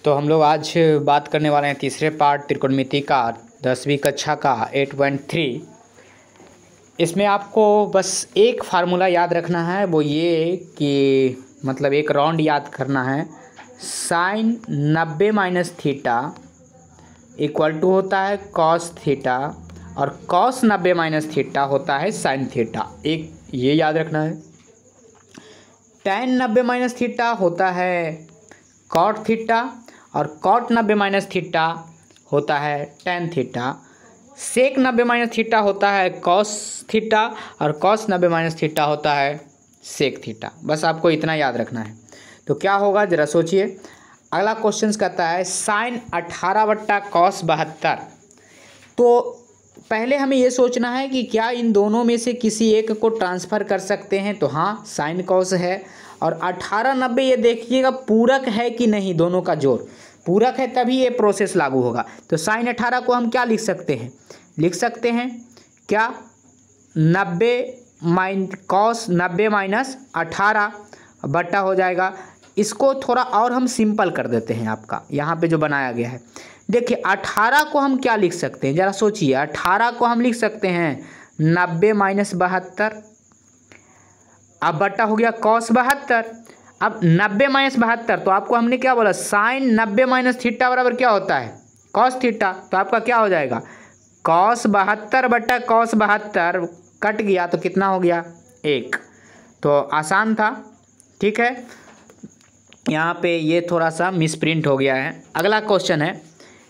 तो हम लोग आज बात करने वाले हैं तीसरे पार्ट त्रिकोणमिति का 10वीं कक्षा का 8.3। इसमें आपको बस एक फार्मूला याद रखना है, वो ये कि मतलब एक राउंड याद करना है। Sine 90 minus theta equal to होता है कॉस थीटा और कॉस 90 माइनस थीटा होता है साइन थीटा। एक ये याद रखना है। टेन 90 माइनस थीटा होता है कॉट थीटा और कॉट 90 माइनस थीटा होता है टेन थीटा। सेक 90 माइनस थीटा होता है कॉस थीटा और कॉस 90 माइनस थीटा होता है सेक थीटा। बस आपको इतना याद रखना है। तो क्या होगा ज़रा सोचिए। अगला क्वेश्चन कहता है साइन 18 बट्टा कॉस 72। तो पहले हमें ये सोचना है कि क्या इन दोनों में से किसी एक को ट्रांसफ़र कर सकते हैं। तो हाँ, साइन कॉस है और 18 90 ये देखिएगा पूरक है कि नहीं, दोनों का जोड़ पूरक है तभी ये प्रोसेस लागू होगा। तो साइन 18 को हम क्या लिख सकते हैं, लिख सकते हैं क्या 90 कॉस 90 माइनस 18 बट्टा हो जाएगा। इसको थोड़ा और हम सिंपल कर देते हैं। आपका यहाँ पे जो बनाया गया है देखिए, 18 को हम क्या लिख सकते हैं, ज़रा सोचिए। 18 को हम लिख सकते हैं 90 माइनस 72। अब बट्टा हो गया कॉस 72। अब 90 माइनस 72 तो आपको हमने क्या बोला, साइन 90 माइनस थीटा बराबर क्या होता है कॉस थीटा। तो आपका क्या हो जाएगा कॉस 72 बट्टा कॉस 72 कट गया तो कितना हो गया 1। तो आसान था, ठीक है। यहाँ पे ये थोड़ा सा मिसप्रिंट हो गया है। अगला क्वेश्चन है,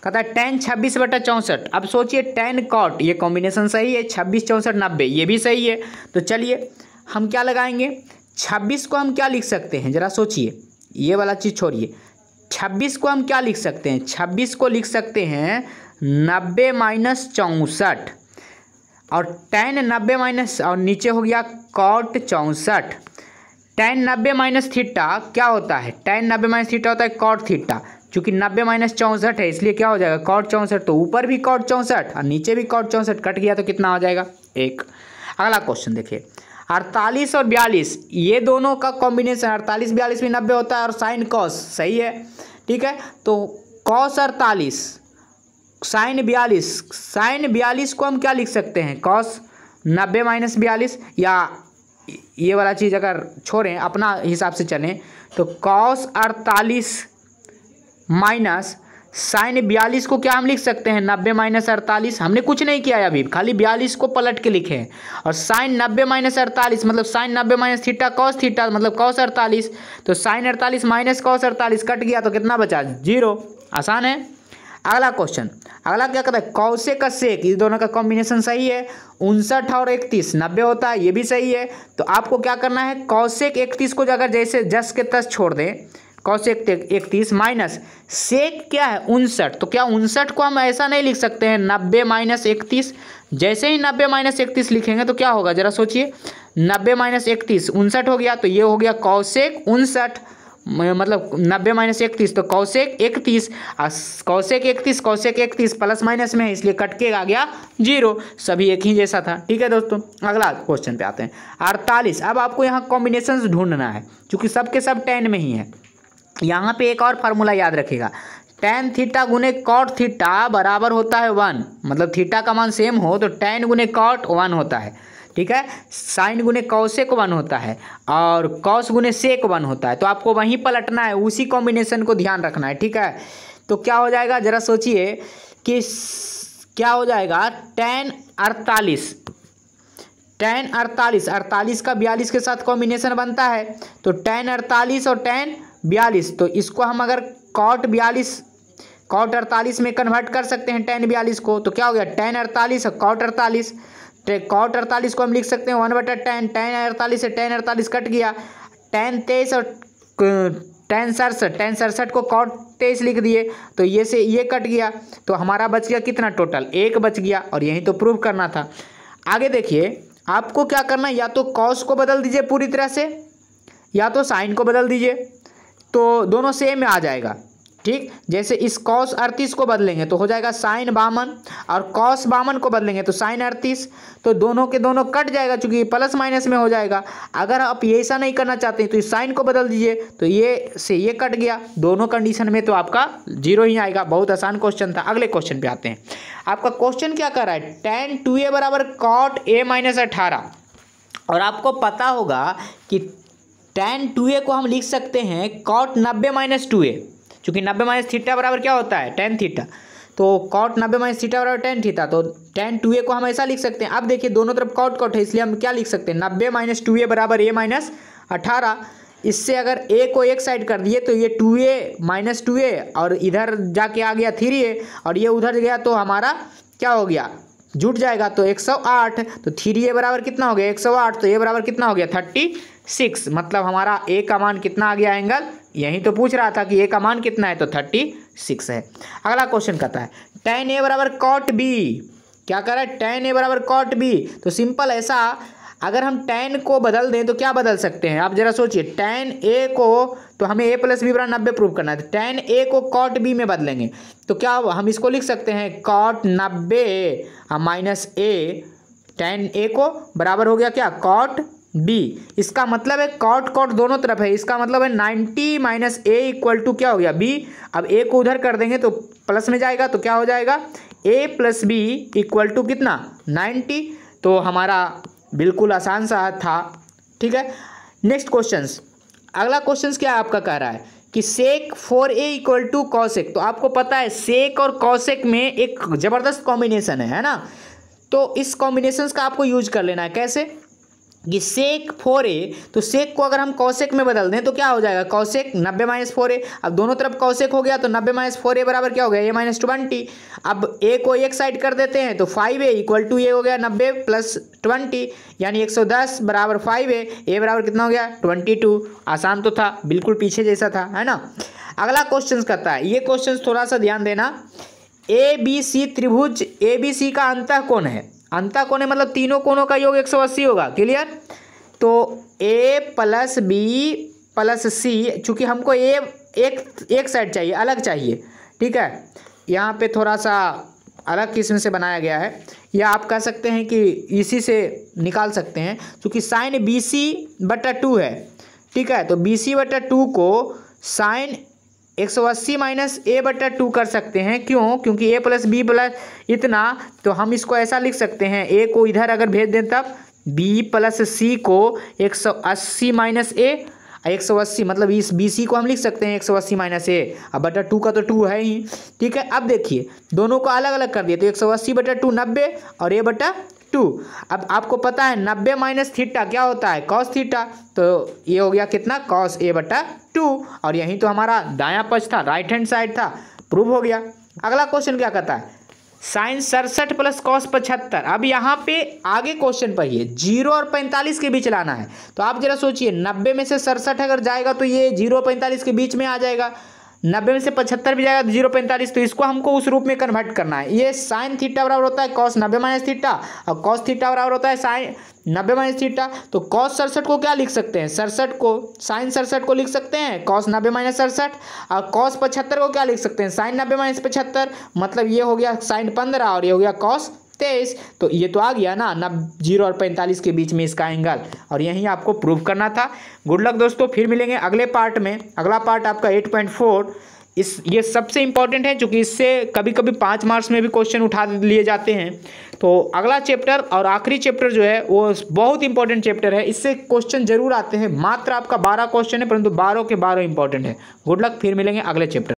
कहता है टेन 26 बटा 64। अब सोचिए टेन कॉट ये कॉम्बिनेशन सही है, 26 64 90 ये भी सही है। तो चलिए हम क्या लगाएंगे, 26 को हम क्या लिख सकते हैं, ज़रा सोचिए। ये वाला चीज़ छोड़िए, 26 को हम क्या लिख सकते हैं, 26 को लिख सकते हैं 90 माइनस 64 और टेन 90 माइनस और नीचे हो गया कॉट 64। टेन 90 माइनस थीटा क्या होता है, टेन 90 माइनस थीटा होता है कॉट थीटा। चूँकि 90 माइनस 64 है इसलिए क्या हो जाएगा कॉट 64। तो ऊपर भी कॉट 64 और नीचे भी कॉट 64 कट गया तो कितना हो जाएगा 1। अगला क्वेश्चन देखिए, 48 और 42 ये दोनों का कॉम्बिनेशन 48 42 भी 90 होता है और साइन कॉस सही है, ठीक है। तो कॉस 48 साइन 42 को हम क्या लिख सकते हैं कॉस 90 माइनस 42, या ये वाला चीज़ अगर छोड़ें अपना हिसाब से चलें तो कॉस 48 माइनस साइन 42 को क्या हम लिख सकते हैं 90 माइनस 48। हमने कुछ नहीं किया है अभी, खाली 42 को पलट के लिखे हैं। और साइन 90 माइनस 48 मतलब sine 90 minus theta cos theta मतलब कॉस 48। तो साइन 48 माइनस कॉस 48 कट गया तो कितना बचा 0। आसान है। अगला क्वेश्चन, अगला क्या कहता है कौसेक का सेक, इस दोनों का कॉम्बिनेशन सही है। 59 और 31 90 होता है, ये भी सही है। तो आपको क्या करना है कौसेक 31 को अगर जैसे जस के तस छोड़ दें, कौसेक 31 माइनस सेक क्या है 59। तो क्या 59 को हम ऐसा नहीं लिख सकते हैं 90 माइनस 31। जैसे ही 90 माइनस 31 लिखेंगे तो क्या होगा ज़रा सोचिए, 90 माइनस 31 59 हो गया। तो ये हो गया कौसेक 59 मतलब 90 माइनस 31 तो कौसेक 31 और कौसेक 31 प्लस माइनस में है इसलिए कट के आ गया 0। सभी एक ही जैसा था, ठीक है दोस्तों। अगला क्वेश्चन पे आते हैं 48। अब आपको यहाँ कॉम्बिनेशन ढूंढना है क्योंकि सबके सब टेन में ही है। यहाँ पे एक और फार्मूला याद रखेगा, टेन थीटा गुने कॉट थीटा बराबर होता है 1। मतलब थीटा का मान सेम हो तो टेन गुने कॉट 1 होता है, ठीक है। साइन गुने कौसेक 1 होता है और कॉस गुने सेक 1 होता है। तो आपको वहीं पलटना है, उसी कॉम्बिनेशन को ध्यान रखना है, ठीक है। तो क्या हो जाएगा ज़रा सोचिए कि क्या हो जाएगा टेन 48 का 42 के साथ कॉम्बिनेशन बनता है। तो टेन 48 और टेन 42 तो इसको हम अगर कॉट 48 में कन्वर्ट कर सकते हैं टेन 42 को। तो क्या हो गया टेन 48 और कॉट 48। कॉट 48 को हम लिख सकते हैं 1/10। टेन 48 से टेन 48 कट गया। टेन 23 और टेन 67 को कॉट 23 लिख दिए तो ये से ये कट गया। तो हमारा बच गया कितना टोटल 1 बच गया और यही तो प्रूव करना था। आगे देखिए आपको क्या करना है, या तो कॉस को बदल दीजिए पूरी तरह से या तो साइन को बदल दीजिए, तो दोनों सेम में आ जाएगा, ठीक। जैसे इस cos 38 को बदलेंगे तो हो जाएगा sin 52 और cos 52 को बदलेंगे तो sin 38, तो दोनों के दोनों कट जाएगा चूंकि प्लस माइनस में हो जाएगा। अगर आप ये ऐसा नहीं करना चाहते हैं तो इस साइन को बदल दीजिए, तो ये से ये कट गया, दोनों कंडीशन में तो आपका 0 ही आएगा। बहुत आसान क्वेश्चन था। अगले क्वेश्चन पे आते हैं। आपका क्वेश्चन क्या कर रहा है, tan 2a बराबर cot a माइनस 18, और आपको पता होगा कि tan 2a को हम लिख सकते हैं cot 90 माइनस 2a, चूंकि 90 माइनस थीटा बराबर क्या होता है, tan थीटा, तो cot 90 माइनस थीटा बराबर tan थीटा, तो tan 2a को हम ऐसा लिख सकते हैं। अब देखिए दोनों तरफ cot cot है, इसलिए हम क्या लिख सकते हैं, 90 माइनस 2a बराबर a माइनस 18। इससे अगर a को एक साइड कर दिए तो ये 2a माइनस 2a और इधर जाके आ गया 3a और ये उधर गया तो हमारा क्या हो गया, जुट जाएगा, तो 108। तो 3a बराबर कितना हो गया 108, तो a बराबर कितना हो गया 36। मतलब हमारा a का मान कितना आ गया एंगल, यही तो पूछ रहा था कि a का मान कितना है, तो 36 है। अगला क्वेश्चन कहता है tan a बराबर cot b, क्या कर रहा है tan a बराबर cot b, तो सिंपल ऐसा, अगर हम tan को बदल दें तो क्या बदल सकते हैं, आप जरा सोचिए। tan a को तो हमें a प्लस बी बराबर 90 प्रूव करना है, तो tan a को cot b में बदलेंगे तो क्या हम इसको लिख सकते हैं cot 90 minus a, tan a को बराबर हो गया क्या cot b। इसका मतलब है cot cot दोनों तरफ है, इसका मतलब है 90 माइनस a इक्वल टू क्या हो गया b। अब a को उधर कर देंगे तो प्लस में जाएगा, तो क्या हो जाएगा a plus B equal to कितना 90। तो हमारा बिल्कुल आसान सा था, ठीक है। नेक्स्ट क्वेश्चन, अगला क्वेश्चन क्या आपका कह रहा है कि सेक 4a इक्वल टू कॉसेक, तो आपको पता है सेक और कॉसेक में एक जबरदस्त कॉम्बिनेशन है ना, तो इस कॉम्बिनेशन का आपको यूज कर लेना है। कैसे कि सेक 4a, तो सेक को अगर हम कॉसेक में बदल दें तो क्या हो जाएगा कॉसेक 90 माइनस 4a। अब दोनों तरफ कॉसेक हो गया तो 90 माइनस 4a बराबर क्या हो गया a माइनस 20। अब a को एक साइड कर देते हैं तो 5a इक्वल टू ये हो गया 90 प्लस 20 यानी 110 बराबर 5a, a बराबर कितना हो गया 22। आसान तो था, बिल्कुल पीछे जैसा था, है ना। अगला क्वेश्चन करता है, ये क्वेश्चन थोड़ा सा ध्यान देना। ABC त्रिभुज ABC का अंतः कोण है, अंतः कोण है मतलब तीनों कोणों का योग 180 होगा, क्लियर। तो a प्लस बी प्लस सी, चूंकि हमको a एक साइड चाहिए, अलग चाहिए, ठीक है। यहाँ पे थोड़ा सा अलग किस्म से बनाया गया है, या आप कह सकते हैं कि इसी से निकाल सकते हैं, क्योंकि साइन BC/2 है, ठीक है। तो BC/2 को साइन 180 माइनस a/2 कर सकते हैं, क्यों, क्योंकि a प्लस बी प्लस इतना, तो हम इसको ऐसा लिख सकते हैं, a को इधर अगर भेज दें तब b प्लस सी को 180 माइनस a, 180 मतलब इस BC को हम लिख सकते हैं 180 माइनस a, अब बटा 2 का तो 2 है ही, ठीक है। अब देखिए दोनों को अलग अलग कर दिए तो 180/2 90 और a/2। अब आपको पता है 90 माइनस थीटा क्या होता है कॉस थीटा, तो ये हो गया कितना कॉस a/2, और यही तो हमारा दायां पक्ष था, राइट हैंड साइड था, प्रूव हो गया। अगला क्वेश्चन क्या कहता है, साइन 67 प्लस कॉस 75। अब यहाँ पे आगे क्वेश्चन पढ़िए, 0 और 45 के बीच लाना है, तो आप जरा सोचिए 90 में से 67 अगर जाएगा तो ये 0 और 45 के बीच में आ जाएगा, 90 में से 75 भी जाएगा तो 0 45, तो इसको हमको उस रूप में कन्वर्ट करना है। ये साइन थीटा बराबर होता है कॉस 90 माइनस थीटा, और कॉस थीटा बराबर होता है साइन 90 माइनस थीटा। तो कॉस 67 को क्या लिख सकते हैं, 67 को साइन 67 को लिख सकते हैं कॉस 90 माइनस 67, और कॉस 75 को क्या लिख सकते हैं साइन 90 माइनस 75, मतलब ये हो गया साइन 15 और ये हो गया कॉस 23। तो ये तो आ गया ना 0 और 45 के बीच में इसका एंगल, और यही आपको प्रूव करना था। गुड लक दोस्तों, फिर मिलेंगे अगले पार्ट में। अगला पार्ट आपका 8.4, ये सबसे इंपॉर्टेंट है क्योंकि इससे कभी कभी 5 मार्क्स में भी क्वेश्चन उठा लिए जाते हैं। तो अगला चैप्टर और आखिरी चैप्टर जो है वो बहुत इंपॉर्टेंट चैप्टर है, इससे क्वेश्चन जरूर आते हैं। मात्र आपका 12 क्वेश्चन है, परंतु 12 के 12 इंपॉर्टेंट है। गुड लक, फिर मिलेंगे अगले चैप्टर।